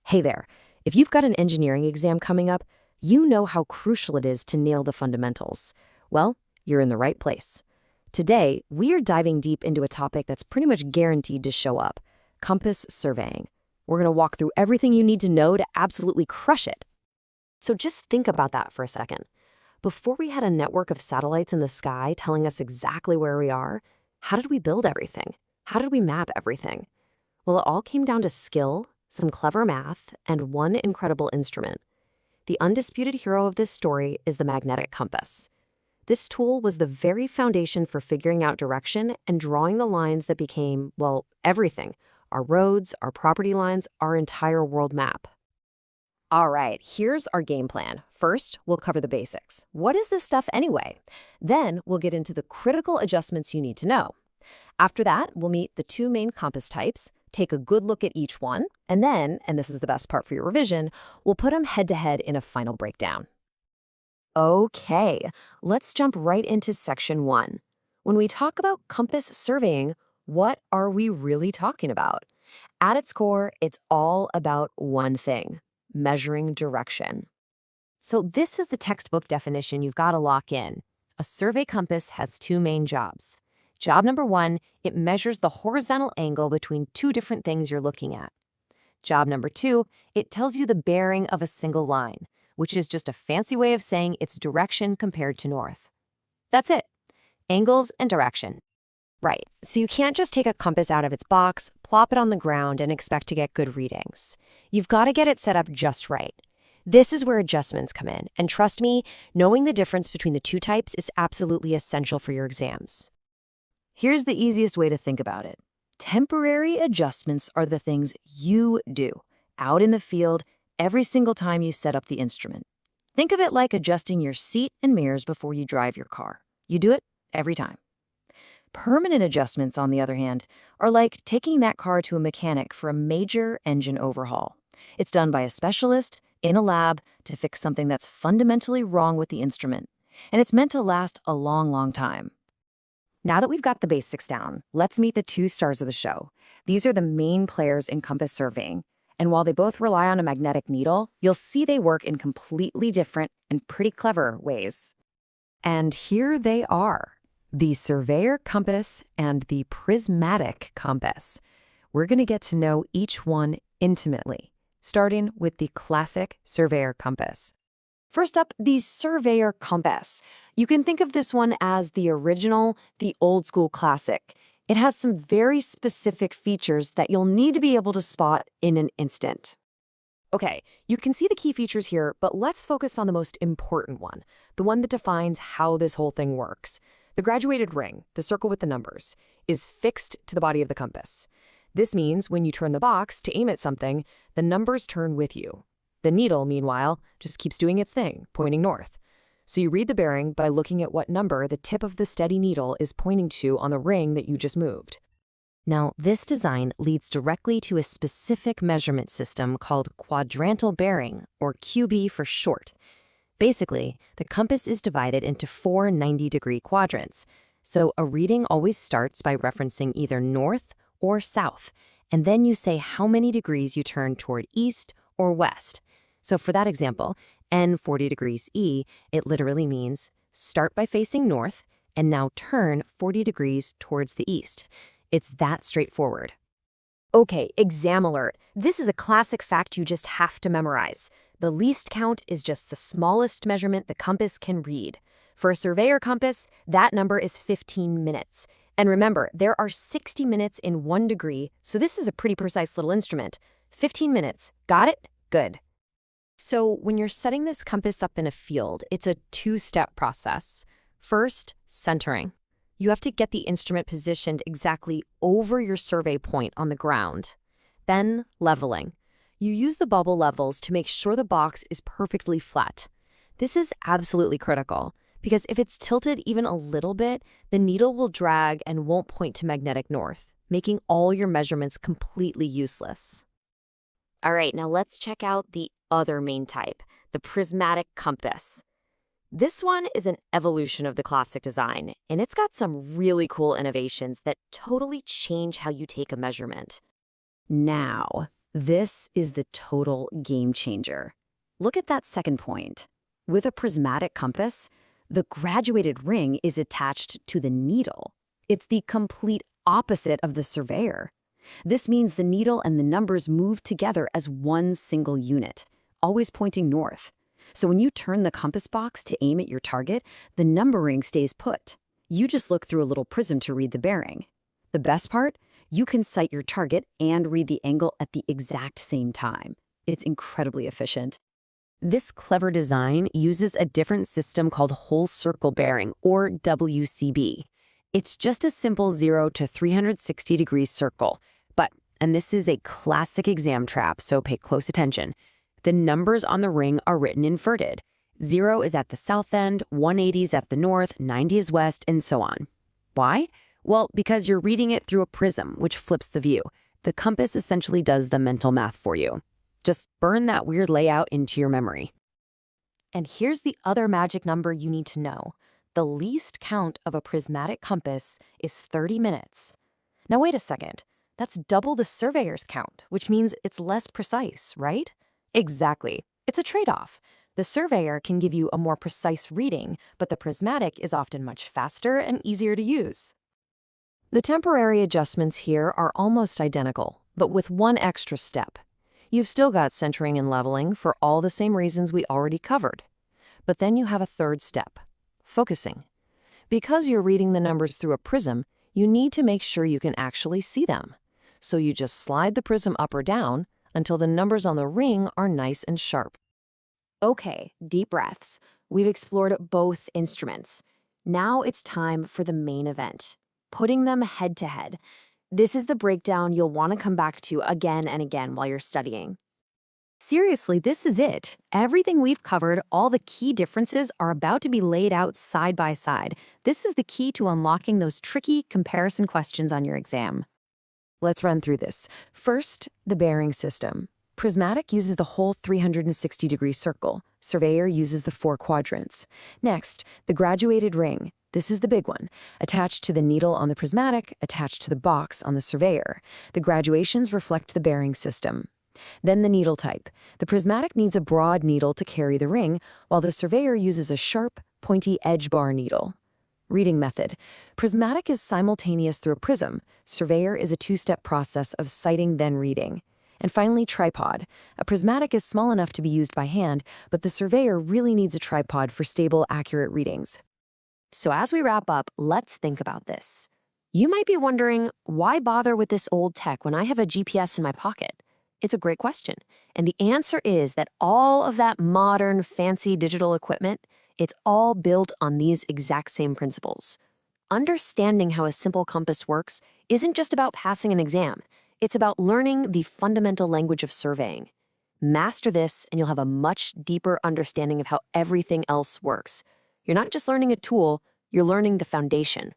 Hey there, if you've got an engineering exam coming up, you know how crucial it is to nail the fundamentals. Well, you're in the right place. Today, we are diving deep into a topic that's pretty much guaranteed to show up: compass surveying. We're going to walk through everything you need to know to absolutely crush it. So just think about that for a second. Before we had a network of satellites in the sky telling us exactly where we are, how did we build everything? How did we map everything? Well, it all came down to skill, some clever math, and one incredible instrument. The undisputed hero of this story is the magnetic compass. This tool was the very foundation for figuring out direction and drawing the lines that became, well, everything: our roads, our property lines, our entire world map. All right, here's our game plan. First, we'll cover the basics. What is this stuff anyway? Then we'll get into the critical adjustments you need to know. After that, we'll meet the two main compass types, take a good look at each one, and then, and this is the best part for your revision, we'll put them head-to-head in a final breakdown. Okay, let's jump right into section 1. When we talk about compass surveying, what are we really talking about? At its core, it's all about one thing: measuring direction. So this is the textbook definition you've got to lock in. A survey compass has two main jobs. Job number 1, it measures the horizontal angle between two different things you're looking at. Job number 2, it tells you the bearing of a single line, which is just a fancy way of saying its direction compared to north. That's it. Angles and direction. Right, so you can't just take a compass out of its box, plop it on the ground, and expect to get good readings. You've got to get it set up just right. This is where adjustments come in, and trust me, knowing the difference between the two types is absolutely essential for your exams. Here's the easiest way to think about it. Temporary adjustments are the things you do out in the field every single time you set up the instrument. Think of it like adjusting your seat and mirrors before you drive your car. You do it every time. Permanent adjustments, on the other hand, are like taking that car to a mechanic for a major engine overhaul. It's done by a specialist in a lab to fix something that's fundamentally wrong with the instrument, and it's meant to last a long, long time. Now that we've got the basics down, let's meet the two stars of the show. These are the main players in compass surveying, and while they both rely on a magnetic needle, you'll see they work in completely different and pretty clever ways. And here they are: the Surveyor Compass and the Prismatic Compass. We're going to get to know each one intimately, starting with the classic Surveyor Compass. First up, the Surveyor Compass. You can think of this one as the original, the old school classic. It has some very specific features that you'll need to be able to spot in an instant. Okay, you can see the key features here, but let's focus on the most important one, the one that defines how this whole thing works. The graduated ring, the circle with the numbers, is fixed to the body of the compass. This means when you turn the box to aim at something, the numbers turn with you. The needle, meanwhile, just keeps doing its thing, pointing north. So you read the bearing by looking at what number the tip of the steady needle is pointing to on the ring that you just moved. Now, this design leads directly to a specific measurement system called quadrantal bearing, or QB for short. Basically, the compass is divided into 4 90-degree quadrants, so a reading always starts by referencing either north or south, and then you say how many degrees you turn toward east or west. So for that example, N 40 degrees E, it literally means start by facing north and now turn 40 degrees towards the east. It's that straightforward. Okay, exam alert. This is a classic fact you just have to memorize. The least count is just the smallest measurement the compass can read. For a surveyor compass, that number is 15 minutes. And remember, there are 60 minutes in 1 degree, so this is a pretty precise little instrument. 15 minutes. Got it? Good. So when you're setting this compass up in a field, it's a 2-step process. First, centering. You have to get the instrument positioned exactly over your survey point on the ground. Then, leveling. You use the bubble levels to make sure the box is perfectly flat. This is absolutely critical, because if it's tilted even a little bit, the needle will drag and won't point to magnetic north, making all your measurements completely useless. All right, now let's check out the other main type, the prismatic compass. This one is an evolution of the classic design, and it's got some really cool innovations that totally change how you take a measurement. Now, This is the total game changer. Look at that second point. With a prismatic compass, the graduated ring is attached to the needle. It's the complete opposite of the surveyor. This means the needle and the numbers move together as one single unit, always pointing north. So when you turn the compass box to aim at your target, the numbering stays put. You just look through a little prism to read the bearing. The best part? You can sight your target and read the angle at the exact same time. It's incredibly efficient. This clever design uses a different system called whole circle bearing, or WCB. It's just a simple 0 to 360-degree circle. But, and this is a classic exam trap, so pay close attention, the numbers on the ring are written inverted. 0 is at the south end, 180 is at the north, 90 is west, and so on. Why? Well, because you're reading it through a prism, which flips the view. The compass essentially does the mental math for you. Just burn that weird layout into your memory. And here's the other magic number you need to know. The least count of a prismatic compass is 30 minutes. Now wait a second. That's double the surveyor's count, which means it's less precise, right? Exactly. It's a trade-off. The surveyor can give you a more precise reading, but the prismatic is often much faster and easier to use. The temporary adjustments here are almost identical, but with one extra step. You've still got centering and leveling for all the same reasons we already covered. But then you have a third step, focusing. Because you're reading the numbers through a prism, you need to make sure you can actually see them. So you just slide the prism up or down until the numbers on the ring are nice and sharp. Okay, deep breaths. We've explored both instruments. Now it's time for the main event, putting them head to head. This is the breakdown you'll want to come back to again and again while you're studying. Seriously, this is it. Everything we've covered, all the key differences are about to be laid out side by side. This is the key to unlocking those tricky comparison questions on your exam. Let's run through this. First, the bearing system. Prismatic uses the whole 360-degree circle. Surveyor uses the 4 quadrants. Next, the graduated ring. This is the big one. Attached to the needle on the prismatic, attached to the box on the surveyor. The graduations reflect the bearing system. Then the needle type. The prismatic needs a broad needle to carry the ring, while the surveyor uses a sharp, pointy edge bar needle. Reading method. Prismatic is simultaneous through a prism. Surveyor is a 2-step process of sighting then reading. And finally, tripod. A prismatic is small enough to be used by hand, but the surveyor really needs a tripod for stable, accurate readings. So as we wrap up, let's think about this. You might be wondering, why bother with this old tech when I have a GPS in my pocket? It's a great question. And the answer is that all of that modern, fancy digital equipment, it's all built on these exact same principles. Understanding how a simple compass works isn't just about passing an exam. It's about learning the fundamental language of surveying. Master this, and you'll have a much deeper understanding of how everything else works. You're not just learning a tool, you're learning the foundation.